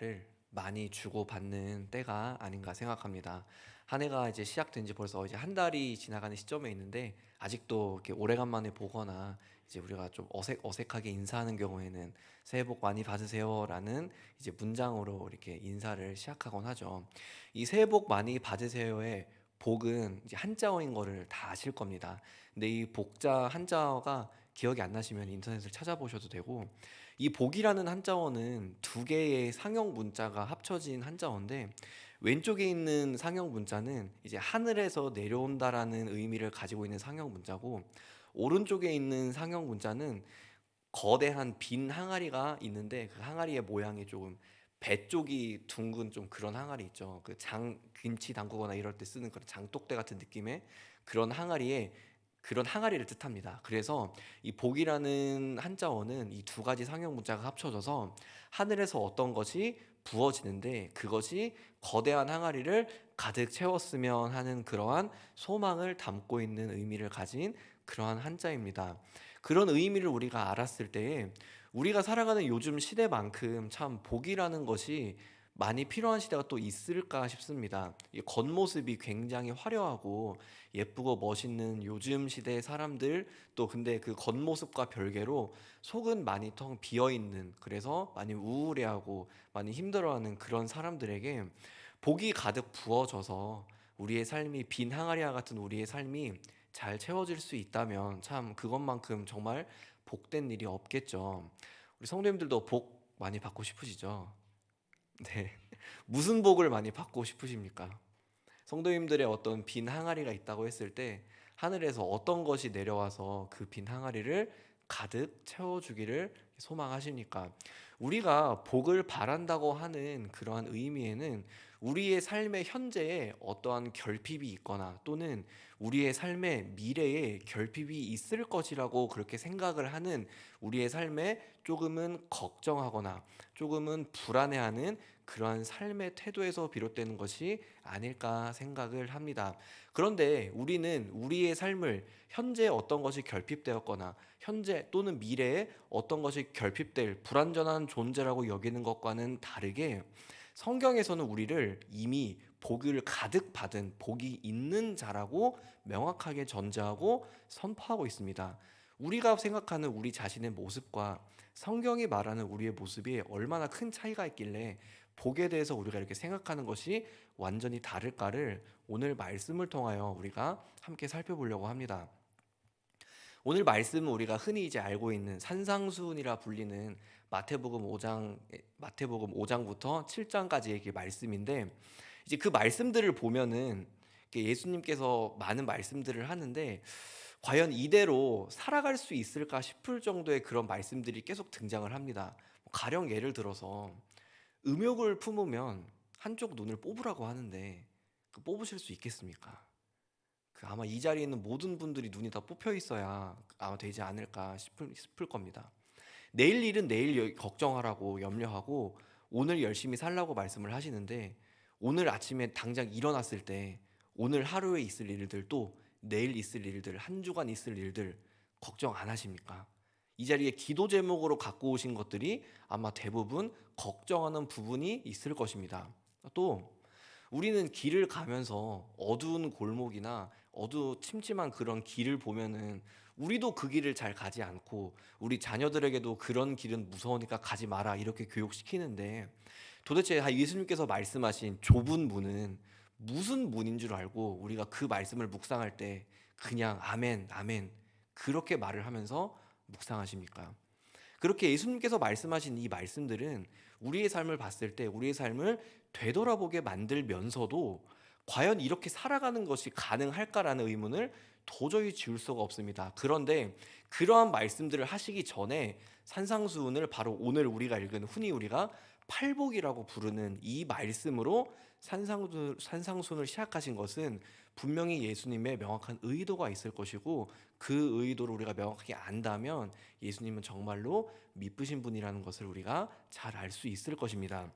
인사를 많이 주고받는 때가 아닌가 생각합니다. 한 해가 이제 시작된 지 벌써 이제 한 달이 지나가는 시점에 있는데 아직도 이렇게 오래간만에 보거나 이제 우리가 좀 어색하게 인사하는 경우에는 새해 복 많이 받으세요라는 이제 문장으로 이렇게 인사를 시작하곤 하죠. 이 새해 복 많이 받으세요의 복은 이제 한자어인 거를 다 아실 겁니다. 근데 이 복자 한자어가 기억이 안 나시면 인터넷을 찾아보셔도 되고, 이 복이라는 한자어는 두 개의 상형 문자가 합쳐진 한자어인데, 왼쪽에 있는 상형 문자는 이제 하늘에서 내려온다라는 의미를 가지고 있는 상형 문자고, 오른쪽에 있는 상형 문자는 거대한 빈 항아리가 있는데 그 항아리의 모양이 조금 배 쪽이 둥근 좀 그런 항아리 있죠. 그 장 김치 담그거나 이럴 때 쓰는 그런 장독대 같은 느낌의 그런 항아리에 그런 항아리를 뜻합니다. 그래서 이 복이라는 한자어는 이 두 가지 상형 문자가 합쳐져서 하늘에서 어떤 것이 부어지는데 그것이 거대한 항아리를 가득 채웠으면 하는 그러한 소망을 담고 있는 의미를 가진 그러한 한자입니다. 그런 의미를 우리가 알았을 때에 우리가 살아가는 요즘 시대만큼 참 복이라는 것이 많이 필요한 시대가 또 있을까 싶습니다. 이 겉모습이 굉장히 화려하고 예쁘고 멋있는 요즘 시대의 사람들, 또 근데 그 겉모습과 별개로 속은 많이 텅 비어 있는, 그래서 많이 우울해하고 많이 힘들어하는 그런 사람들에게 복이 가득 부어져서 우리의 삶이 빈 항아리와 같은 우리의 삶이 잘 채워질 수 있다면 참 그것만큼 정말 복된 일이 없겠죠. 우리 성도님들도 복 많이 받고 싶으시죠? 네. 무슨 복을 많이 받고 싶으십니까? 성도님들의 어떤 빈 항아리가 있다고 했을 때 하늘에서 어떤 것이 내려와서 그 빈 항아리를 가득 채워주기를 소망하십니까? 우리가 복을 바란다고 하는 그러한 의미에는 우리의 삶의 현재에 어떠한 결핍이 있거나 또는 우리의 삶의 미래에 결핍이 있을 것이라고 그렇게 생각을 하는 우리의 삶에 조금은 걱정하거나 조금은 불안해하는 그러한 삶의 태도에서 비롯되는 것이 아닐까 생각을 합니다. 그런데 우리는 우리의 삶을 현재 어떤 것이 결핍되었거나 현재 또는 미래에 어떤 것이 결핍될 불완전한 존재라고 여기는 것과는 다르게 성경에서는 우리를 이미 복을 가득 받은 복이 있는 자라고 명확하게 전제하고 선포하고 있습니다. 우리가 생각하는 우리 자신의 모습과 성경이 말하는 우리의 모습이 얼마나 큰 차이가 있길래 복에 대해서 우리가 이렇게 생각하는 것이 완전히 다를까를 오늘 말씀을 통하여 우리가 함께 살펴보려고 합니다. 오늘 말씀은 우리가 흔히 이제 알고 있는 산상수훈이라 불리는 마태복음 5장부터 7장까지의 말씀인데, 이제 그 말씀들을 보면은 예수님께서 많은 말씀들을 하는데 과연 이대로 살아갈 수 있을까 싶을 정도의 그런 말씀들이 계속 등장을 합니다. 가령 예를 들어서 음욕을 품으면 한쪽 눈을 뽑으라고 하는데 그 뽑으실 수 있겠습니까? 그 아마 이 자리에 있는 모든 분들이 눈이 다 뽑혀 있어야 아마 되지 않을까 싶을 겁니다. 내일 일은 내일 걱정하라고 염려하고 오늘 열심히 살라고 말씀을 하시는데, 오늘 아침에 당장 일어났을 때 오늘 하루에 있을 일들 또 내일 있을 일들 한 주간 있을 일들 걱정 안 하십니까? 이 자리에 기도 제목으로 갖고 오신 것들이 아마 대부분 걱정하는 부분이 있을 것입니다. 또 우리는 길을 가면서 어두운 골목이나 침침한 그런 길을 보면은 우리도 그 길을 잘 가지 않고 우리 자녀들에게도 그런 길은 무서우니까 가지 마라 이렇게 교육시키는데, 도대체 예수님께서 말씀하신 좁은 문은 무슨 문인 줄 알고 우리가 그 말씀을 묵상할 때 그냥 아멘 아멘 그렇게 말을 하면서 묵상하십니까? 그렇게 예수님께서 말씀하신 이 말씀들은 우리의 삶을 봤을 때 우리의 삶을 되돌아보게 만들면서도 과연 이렇게 살아가는 것이 가능할까라는 의문을 도저히 지울 수가 없습니다. 그런데 그러한 말씀들을 하시기 전에 산상수훈을 바로 오늘 우리가 읽은 흔히 우리가 팔복이라고 부르는 이 말씀으로 산상수훈을 시작하신 것은 분명히 예수님의 명확한 의도가 있을 것이고, 그 의도를 우리가 명확하게 안다면 예수님은 정말로 미쁘신 분이라는 것을 우리가 잘 알 수 있을 것입니다.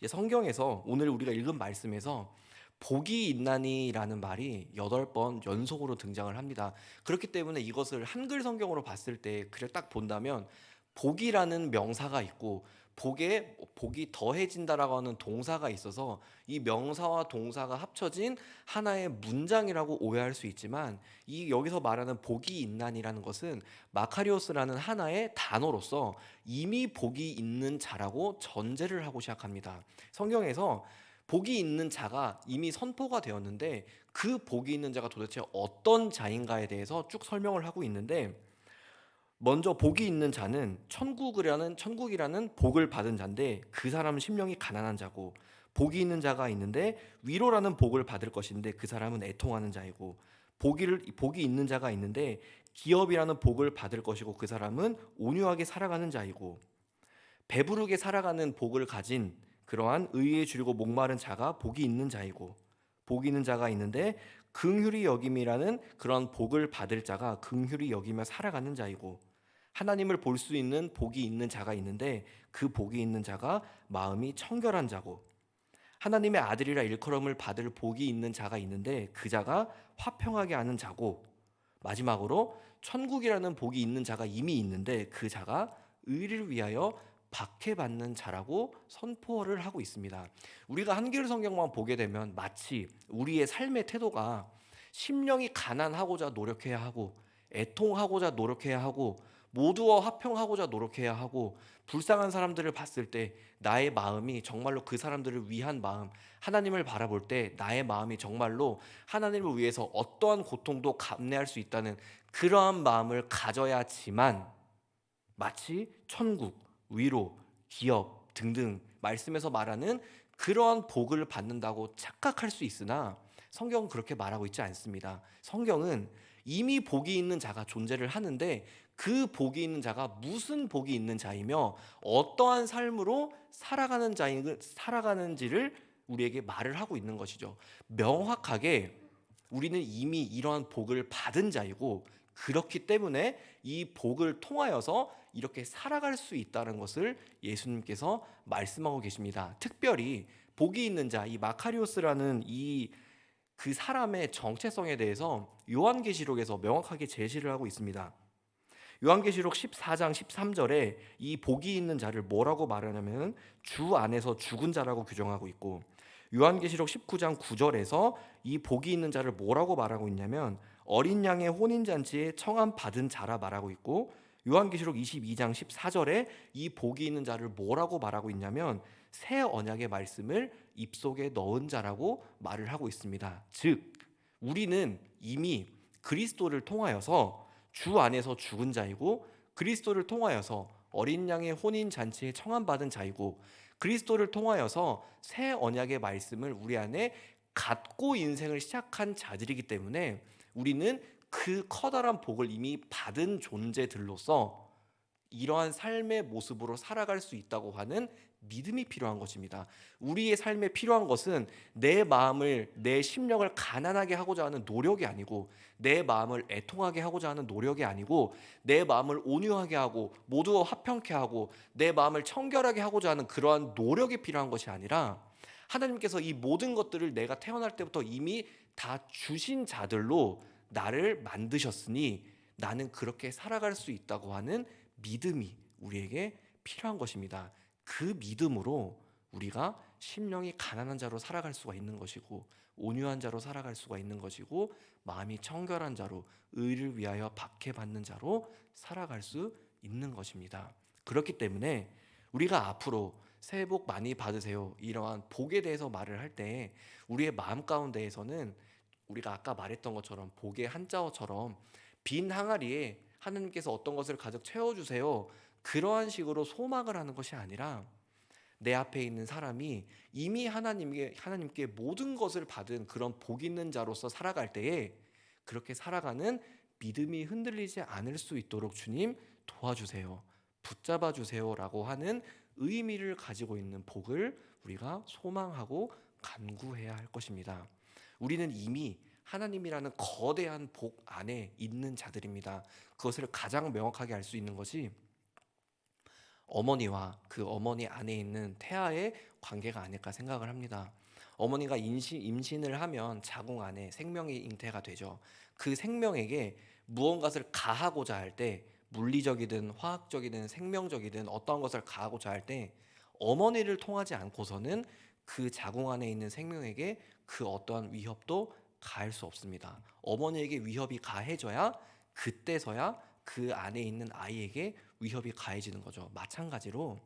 성경에서 오늘 우리가 읽은 말씀에서 복이 있나니라는 말이 8번 연속으로 등장을 합니다. 그렇기 때문에 이것을 한글 성경으로 봤을 때 그를 딱 본다면 복이라는 명사가 있고 복이 더해진다라고 하는 동사가 있어서 이 명사와 동사가 합쳐진 하나의 문장이라고 오해할 수 있지만, 이 여기서 말하는 복이 있나니라는 것은 마카리오스라는 하나의 단어로서 이미 복이 있는 자라고 전제를 하고 시작합니다. 성경에서 복이 있는 자가 이미 선포가 되었는데, 그 복이 있는 자가 도대체 어떤 자인가에 대해서 쭉 설명을 하고 있는데, 먼저 복이 있는 자는 천국이라는 복을 받은 자인데, 그 사람은 심령이 가난한 자고, 복이 있는 자가 있는데 위로라는 복을 받을 것인데 그 사람은 애통하는 자이고, 복이 있는 자가 있는데 기업이라는 복을 받을 것이고 그 사람은 온유하게 살아가는 자이고, 배부르게 살아가는 복을 가진 그러한 의에 주리고 목마른 자가 복이 있는 자이고, 복이 있는 자가 있는데 긍휼히 여김이라는 그런 복을 받을 자가 긍휼히 여기며 살아가는 자이고, 하나님을 볼 수 있는 복이 있는 자가 있는데 그 복이 있는 자가 마음이 청결한 자고, 하나님의 아들이라 일컬음을 받을 복이 있는 자가 있는데 그 자가 화평하게 하는 자고, 마지막으로 천국이라는 복이 있는 자가 이미 있는데 그 자가 의를 위하여 박해받는 자라고 선포를 하고 있습니다. 우리가 한글 성경만 보게 되면 마치 우리의 삶의 태도가 심령이 가난하고자 노력해야 하고, 애통하고자 노력해야 하고, 모두와 화평하고자 노력해야 하고, 불쌍한 사람들을 봤을 때 나의 마음이 정말로 그 사람들을 위한 마음, 하나님을 바라볼 때 나의 마음이 정말로 하나님을 위해서 어떠한 고통도 감내할 수 있다는 그러한 마음을 가져야지만, 마치 천국, 위로, 기업 등등 말씀에서 말하는 그러한 복을 받는다고 착각할 수 있으나, 성경은 그렇게 말하고 있지 않습니다. 성경은 이미 복이 있는 자가 존재를 하는데 그 복이 있는 자가 무슨 복이 있는 자이며 어떠한 삶으로 살아가는지를 우리에게 말을 하고 있는 것이죠. 명확하게 우리는 이미 이러한 복을 받은 자이고, 그렇기 때문에 이 복을 통하여서 이렇게 살아갈 수 있다는 것을 예수님께서 말씀하고 계십니다. 특별히 복이 있는 자, 이 마카리오스라는 그 사람의 정체성에 대해서 요한계시록에서 명확하게 제시를 하고 있습니다. 요한계시록 14장 13절에 이 복이 있는 자를 뭐라고 말하냐면 주 안에서 죽은 자라고 규정하고 있고, 요한계시록 19장 9절에서 이 복이 있는 자를 뭐라고 말하고 있냐면 어린 양의 혼인잔치에 청함 받은 자라 말하고 있고, 요한계시록 22장 14절에 이 복이 있는 자를 뭐라고 말하고 있냐면 새 언약의 말씀을 입속에 넣은 자라고 말을 하고 있습니다. 즉 우리는 이미 그리스도를 통하여서 주 안에서 죽은 자이고, 그리스도를 통하여서 어린 양의 혼인 잔치에 청함받은 자이고, 그리스도를 통하여서 새 언약의 말씀을 우리 안에 갖고 인생을 시작한 자들이기 때문에 우리는 그 커다란 복을 이미 받은 존재들로서 이러한 삶의 모습으로 살아갈 수 있다고 하는 믿음이 필요한 것입니다. 우리의 삶에 필요한 것은 내 마음을, 내 심령을 가난하게 하고자 하는 노력이 아니고, 내 마음을 애통하게 하고자 하는 노력이 아니고, 내 마음을 온유하게 하고 모두와 화평케 하고 내 마음을 청결하게 하고자 하는 그러한 노력이 필요한 것이 아니라, 하나님께서 이 모든 것들을 내가 태어날 때부터 이미 다 주신 자들로 나를 만드셨으니 나는 그렇게 살아갈 수 있다고 하는 믿음이 우리에게 필요한 것입니다. 그 믿음으로 우리가 심령이 가난한 자로 살아갈 수가 있는 것이고, 온유한 자로 살아갈 수가 있는 것이고, 마음이 청결한 자로 의를 위하여 박해받는 자로 살아갈 수 있는 것입니다. 그렇기 때문에 우리가 앞으로 새해 복 많이 받으세요, 이러한 복에 대해서 말을 할 때 우리의 마음 가운데에서는 우리가 아까 말했던 것처럼 복의 한자어처럼 빈 항아리에 하나님께서 어떤 것을 가득 채워주세요, 그러한 식으로 소망을 하는 것이 아니라, 내 앞에 있는 사람이 이미 하나님께 모든 것을 받은 그런 복 있는 자로서 살아갈 때에 그렇게 살아가는 믿음이 흔들리지 않을 수 있도록 주님 도와주세요, 붙잡아 주세요라고 하는 의미를 가지고 있는 복을 우리가 소망하고 간구해야 할 것입니다. 우리는 이미 하나님이라는 거대한 복 안에 있는 자들입니다. 그것을 가장 명확하게 알 수 있는 것이 어머니와 그 어머니 안에 있는 태아의 관계가 아닐까 생각을 합니다. 어머니가 임신을 하면 자궁 안에 생명이 잉태가 되죠. 그 생명에게 무언가를 가하고자 할 때, 물리적이든 화학적이든 생명적이든 어떠한 것을 가하고자 할 때 어머니를 통하지 않고서는 그 자궁 안에 있는 생명에게 그 어떠한 위협도 가할 수 없습니다. 어머니에게 위협이 가해져야 그때서야 그 안에 있는 아이에게 위협이 가해지는 거죠. 마찬가지로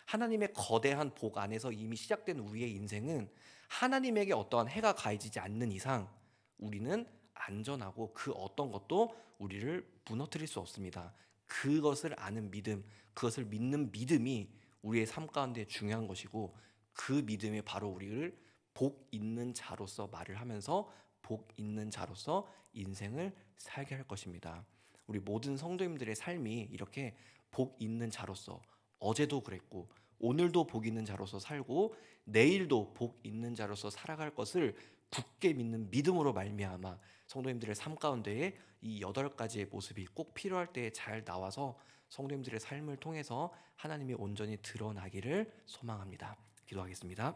하나님의 거대한 복 안에서 이미 시작된 우리의 인생은 하나님에게 어떠한 해가 가해지지 않는 이상 우리는 안전하고 그 어떤 것도 우리를 무너뜨릴 수 없습니다. 그것을 아는 믿음, 그것을 믿는 믿음이 우리의 삶 가운데 중요한 것이고 그 믿음이 바로 우리를 복 있는 자로서 말을 하면서 복 있는 자로서 인생을 살게 할 것입니다. 우리 모든 성도님들의 삶이 이렇게 복 있는 자로서 어제도 그랬고 오늘도 복 있는 자로서 살고 내일도 복 있는 자로서 살아갈 것을 굳게 믿는 믿음으로 말미암아 성도님들의 삶 가운데에 이 8가지의 모습이 꼭 필요할 때에 잘 나와서 성도님들의 삶을 통해서 하나님이 온전히 드러나기를 소망합니다. 기도하겠습니다.